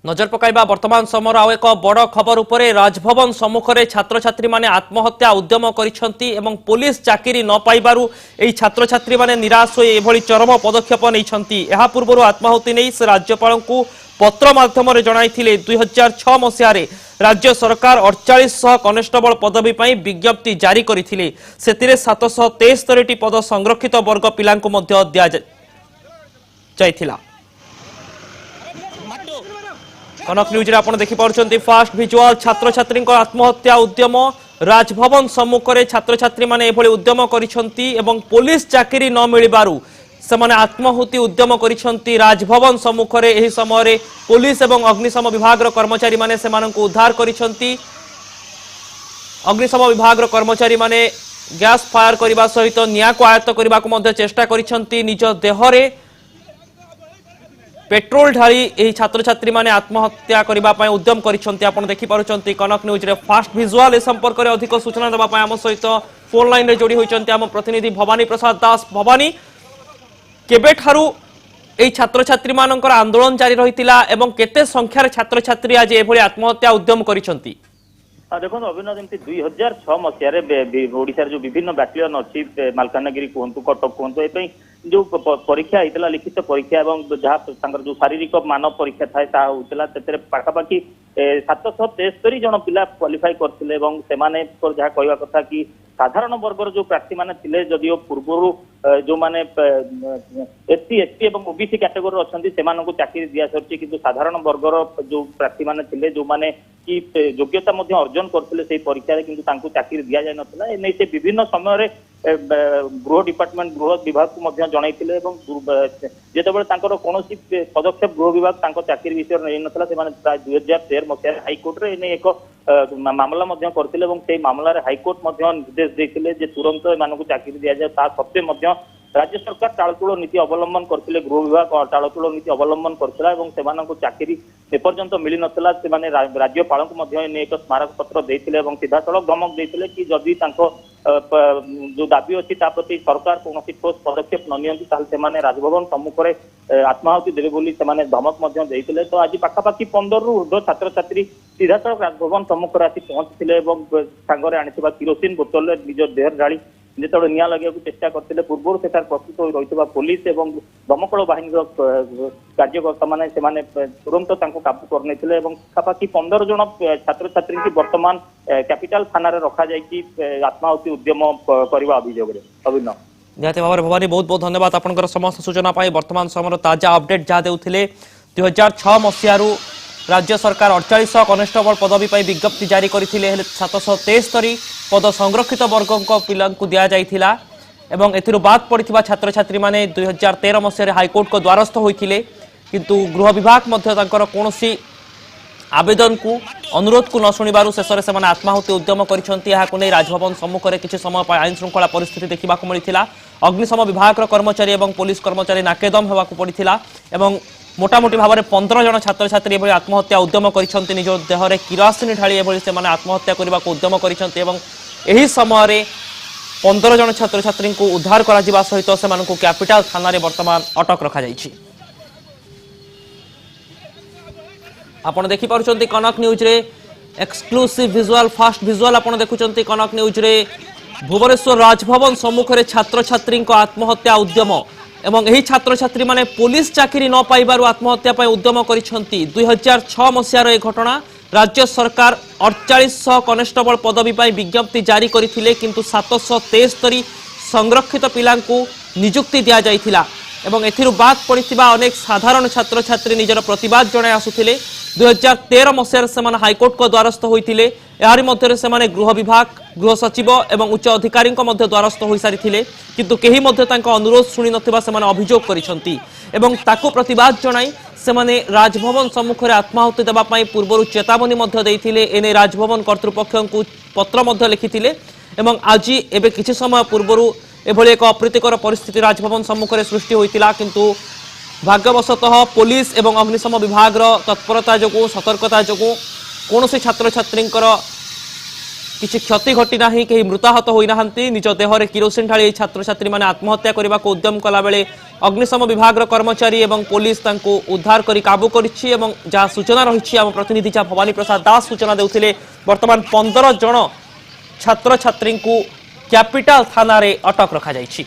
नजर पकाइबा वर्तमान समय आउ एक बड़ खबर उपरे राजभवन सम्मुख में छात्र छात्री माने आत्महत्या उद्यम करिसेंती एवं पुलिस चाकरी न पाइबारु एई छात्र छात्री माने निराश होई एभली चरम पदक्षेप नैछंती। एहा पूर्वरु आत्माहुति नै से राज्यपाल को पत्र माध्यम रे जणाइथिले 2006 मसिया रे राज्य सरकार 4800 कनेस्टेबल पदवी पई विज्ञप्ति जारी करिथिले। सेतिरे 773 टी पद संरक्षित वर्ग पिलांको मध्य दिया जायथिला। कनक न्यूज आप देखिपुंट फास्ट भिजुआल छात्र छात्री आत्महत्या उद्यम राजभवन सम्मुख में छात्र छात्री मैंने उद्यम कर पुलिस चाकरी न मिलबारु से आत्माहुति उद्यम कर राजभवन सम्मुख में यह समय पुलिस और अग्निशम विभाग कर्मचारी माने उद्धार कर अग्निशम विभाग कर्मचारी माने गैस फायर करने सहित निया को आयत्त करने को चेष्टा कर निज देहरे पेट्रोल ढाली यही छात्र छात्री माने आत्महत्या करने उद्यम कर देखिपुंट कनक न्यूज रे फास्ट भिजुआल ए संपर्क में अधिक सूचना देवाई आम सहित फोन लाइन रे जोड़ी होती आम प्रतिनिधि भवानी प्रसाद दास। भवानी केबे ठारू एही छात्र छात्री मानकर आंदोलन जारी रहितिला एवं केते संख्यार छात्र छात्री आज एभली आत्महत्या उद्यम करिसंती? देखो अभिनव जमी 2006 मसीह ओडिशा जो विभिन्न बैटालियन अच्छी मालकानगिरी कहतु कटक कहतु जो परीक्षा होता लिखित परीक्षा और जहाँ जो शारीरिक मानव परीक्षा था होता से पाखापाखि 773 जन पिला क्वालिफाई करते जहाँ कहवा कथा कि साधारण वर्गर जो प्रार्थी मैंने थे जदिव पूर्व जो मैंने एससी एसटी और ओबीसी कैटेगोरी अच्छा चाकरी दि सारी कि साधारण वर्गर जो प्रार्थी मैंने थे जो मैंने कि योग्यता अर्जन करते परीक्षा किंतु चाकरी दि जाए ना से विभिन्न समय गृह डिपार्टमेंट गृह विभाग को जनइले जितेबाला कौन पदक्षेप गृह विभाग चाकरी विषय नहीं नाला से प्राय 2013 मसीह हाइकोर्ट रे एक मामला करते मामला हाइकोर्ट निर्देश देते तुरंत एम चाकरी दि जाए सत्वे राज्य सरकार टालटुल नीति अवलंबन करते गृह विभाग टालटुल नीति अवलंबन करता चाकरी एपर्यंत मिल नाला से राज्यपाल एक स्मारक पत्र देते सीधा सड़क धमक देते कि जदि जो दाबी अच्छी प्रति सरकार कौन ठोस पदक्षेप न नि राजभवन सम्मुख में आत्माहुति देवे धमक देते। तो आज पाखापाखि 15 रु ऊर्ध्व छात्र छात्री सीधा सड़क राजभवन सम्मुख में आसी पहुंची सांगे आनी किरोसिन बोतल निज देह ढाली जो निया लगे चेष्टा करते पूर्व से प्रस्तुत रही पुलिस और दमकल बाहिनी कार्यकर्ता मैंने तुरंत काबू करने पाखापाखि 15 जन छात्र छात्री की वर्तमान कैपिटल थाना रखा जाए आत्माहुति उद्यम करने अभियोग अभिनव। निहती भाव में भवानी बहुत बहुत धन्यवाद आपंकर समस्त सूचना वर्तमान समय ताजा अपडेट जहाँ देते 2006 मसीह राज्य सरकार 4800 कनेस्टेबल पदवी पर विज्ञप्ति जारी करते 773 पद संरक्षित वर्ग पिला दि जाइथिला एवं एथिरु बाद पड़िथिबा छात्र छात्री माने 2013 मसीह हाइकोर्ट को द्वारस्थ होइथिले किंतु गृह विभाग कौनसी आवेदन को अनुरोध को न शुणिबारु शेष में आत्माहुति उद्यम करिसेंती। राजभवन सम्मुख में किसी समय आईन श्रृंखला परिस्थिति देखा मिलता अग्निशम विभाग कर्मचारी और पुलिस कर्मचारी नाकेदम होगा पड़ता मोटामोटी भाव में 15 जन छात्र छात्री आत्महत्या उद्यम कर निज देहरे किरोसिन ढाली से आत्महत्या करने को उद्यम कर समय 15 जन छात्र छात्री को उद्धार करा सहित से कैपिटल थाना वर्तमान अटक रखा जाइछि। आपण देखि पारुचंती कनक न्यूज रे एक्सक्लूसिव विजुअल फास्ट विजुअल आपण देखुचंती कनक न्यूज रे भुवनेश्वर राजभवन सम्मुख में छात्र छात्री आत्महत्या उद्यम एवं यही छात्र छात्री माने पुलिस चाकरी न पाइबारु आत्महत्या पय उद्यम करिसेंती। 2006 मसीहार एक घटना राज्य सरकार 4800 कनेस्टेबल पदवी पर विज्ञप्ति जारी करथिले किंतु 773 संरक्षित पिलांकु नियुक्ति दिया जाइथिला एवं एथिरु बाद पड़िथिबा अनेक साधारण छात्र छात्री निजर प्रतिवाद जणाई आसुथिले। 2013 मसीहार से हाइकोर्ट को द्वारस्थ होइथिले यारि मध्यरे से गृह विभाग गृह सचिव एवं उच्च अधिकारी द्वारस्थ हो सारी किंतु केही मध्य तांको अनुरोध शुणी नथिबा से अभियोग करिसेंती एवं ताकु प्रतिवाद जणाई से राजभवन सम्मुख में आत्माहुति देबा पई पूर्व चेतावनी मध्य देइथिले। एने राजभवन कर्तृपक्ष को पत्र मध्य लिखिथिले एवं आज एबे किछि समय पूर्व एभली एक अप्रीतिकर परिस्थिति राजभवन सम्मुख में सृष्टि होइतिला किंतु भाग्यवशतः पुलिस एवं अग्निशम विभाग तत्परता जो सतर्कता जो कौन से छात्र छात्री किसी क्षति घटी ना कहीं मृताहत होना निज देहरे किरोसिन ढाली छात्र छात्री मैंने आत्महत्या करने को उद्यम कला बेले अग्निशम विभाग कर्मचारी एवं पुलिस तांको उद्धार करी काबू करिछि एवं जहाँ सूचना रही आम प्रतिनिधि जहाँ भवानी प्रसाद दास सूचना देउथिले वर्तमान 15 जन छात्र छात्री को कैपिटल थाना रे अटक रखा जाइछि।